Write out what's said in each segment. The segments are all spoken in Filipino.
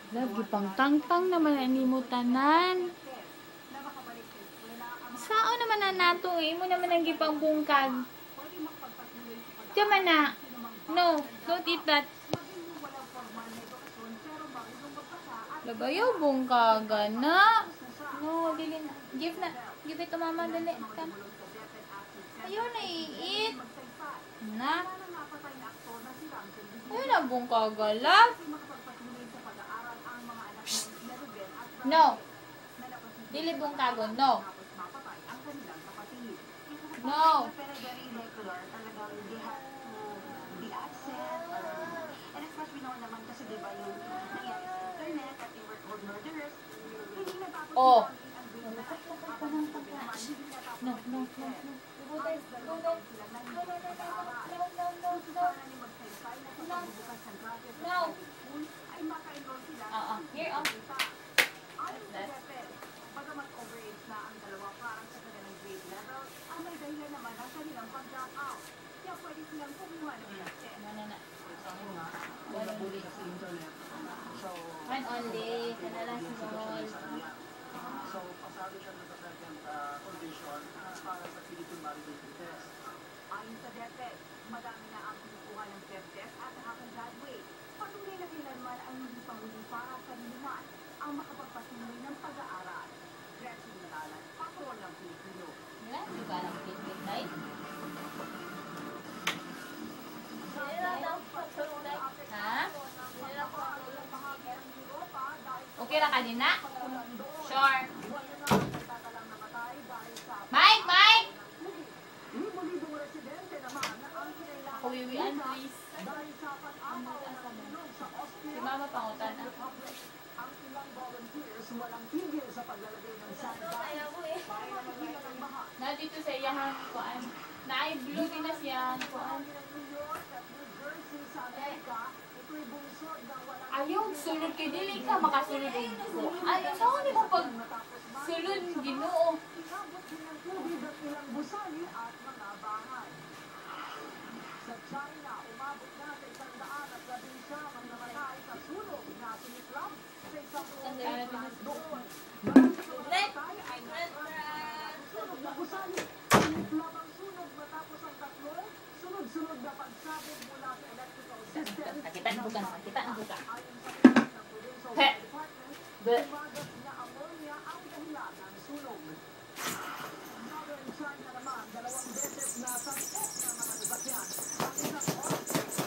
Lagi pang tangtang naman ang imutanan. Sao naman na nato eh. Imo naman ang gipang bungkag. Diyan na. No, don't eat that. Lagayaw bungkaga na. No, dili na. Give it to mama, dali. Come. Ayaw na i-eat. Na. Ayaw na bungkaga lang. No. Dili bungkago, no. No. Oh. No, no, no, no. No. Here, oh. Bagamat overage na ang dalawa parang sa kanilang grade level, ang may dahilan naman ang kanilang pag-drop out. Kaya pwede silang kumuha ng test. Nabuli sa internet. So, One only. Kanala small. So, pasado siya ng second condition para sa Philippine Validation Test. Ayon sa DepEd, madami na ang kinukuha ng PEP test at nakaka-graduate. Patuloy na kailanman ang hindi panghuli para sa minuman ang makapagpatuloy ng pag-aaral. Gretchen Manalan, Patrol ng Pilipino. Wala, di ba lang pinipitay? Ha? Okay na kanina? Sure. Mike! Mike! Ako wiwian, please. Si mama pangutan na. Ang ilang volunteers walang tigil sa paglalagay ng sandbags para mahilang ang baha. Na dito sa iyahan kuan. Na-i-blue din na siya kuan. Ayaw, sulod kay dili ka makasulod ko. Ayaw, saan di ba pag sulod Ginoo? Inabot din ng tubig at ilang gusali at mga bahay. Sa China, umabot na sa 111 ang namatay sa sunog na siniklab sa isang plant doon. Sunog na gusali. Siniklab ang sunog matapos ang tatlo sunod-sunod na pagsabog mula sa electrical system. Kita na bukan, kita na bukan. Ayon sa report ng Provincial Fire Department, umagas na ammonia ang dahilan ng sunog. Northern China naman, 2 beses na sangkot ng mga sasakyan. Ang isang officer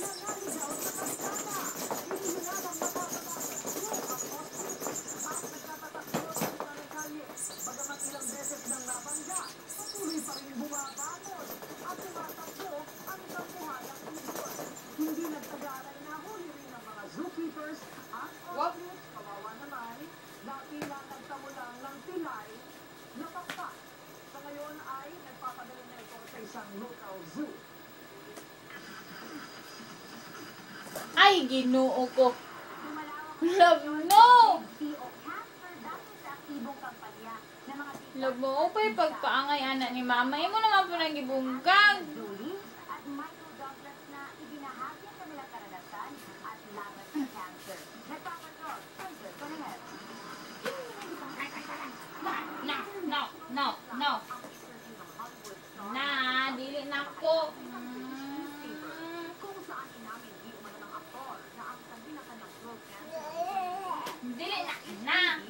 nanganigaw sa kalsada. Hindi na lang matatabas sa sunog ang officer at nagtatatakbo sa ng kalye. Bagamat ilang beses nang nabangga, patuloy pa rin bumabatos at tumatakbo ang isang buhalang ipon. Hindi nagtagalan na huli rin ng mga zookeepers at ostrich, kawawa naman, na tila nagtamulang ng pilay na pakpak. Sa ngayon ay nagpapadala na ito sa isang local zoo. Ay, Ginoo ko. Love no! Love mo, upay pagpaangay anak ni mama. Imo naman po nang gibungkag. At Michael Douglas na ibinahagi ang kanilang karanasan at laban sa cancer. Nagpapatrol, Francis Conehead. No. Na, dili na ko. Kung saan inamin di umano ng aktor na ang kanila kanyang throat cancer. Dili na.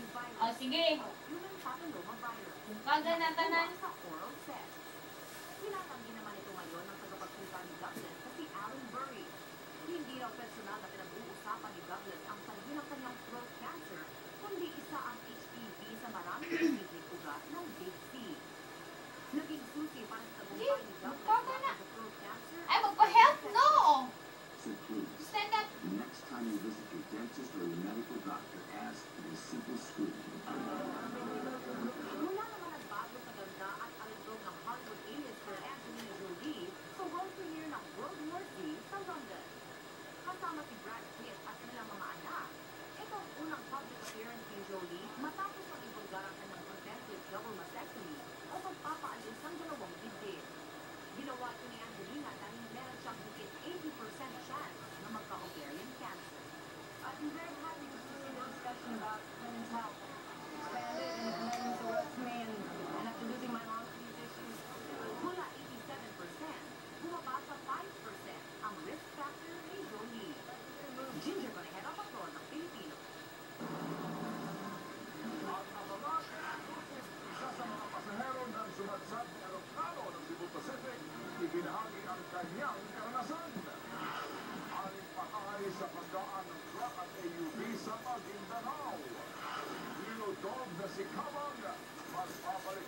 O, sige. Yun ang papilloma-virus. Bungkagan na tanan. Sa oral sex. Tinatanggi naman ito ngayon ng tagapagsalita ni Douglas na si Alan Burry. Hindi raw personal na pinag-uusapan ni Douglas ang sanhi ng kanyang throat cancer, kundi isa ang HPV sa maraming posibleng ugat ng Big C. Naging susi para sa tagumpay ni Douglas sa throat cancer. Ay, magpa-help? No! So please, Stand up. next time you visit your dentist or your medical doctor, ask for a simple scrutiny. Mula naman nagbago sa ganda at alindog ng Hollywood A-lister Angelina Jolie sa world premiere ng World War Z sa London. Kasama si Brad Pitt at kanilang mga anak. Ito ang unang public appearance ni Jolie matapos ang ibulgar ang kanyang preventive double mastectomy o pagpapaalis ng dalawang dibdib. Ginawa ito ni Angelina dahil meron siyang higit 80% chance na magka-ovarian cancer. kanyang karanasan. Aling patay sa pagdaan ng truck at AUV sa Maguindanao. Nilodog na si Kabang. Magpapalik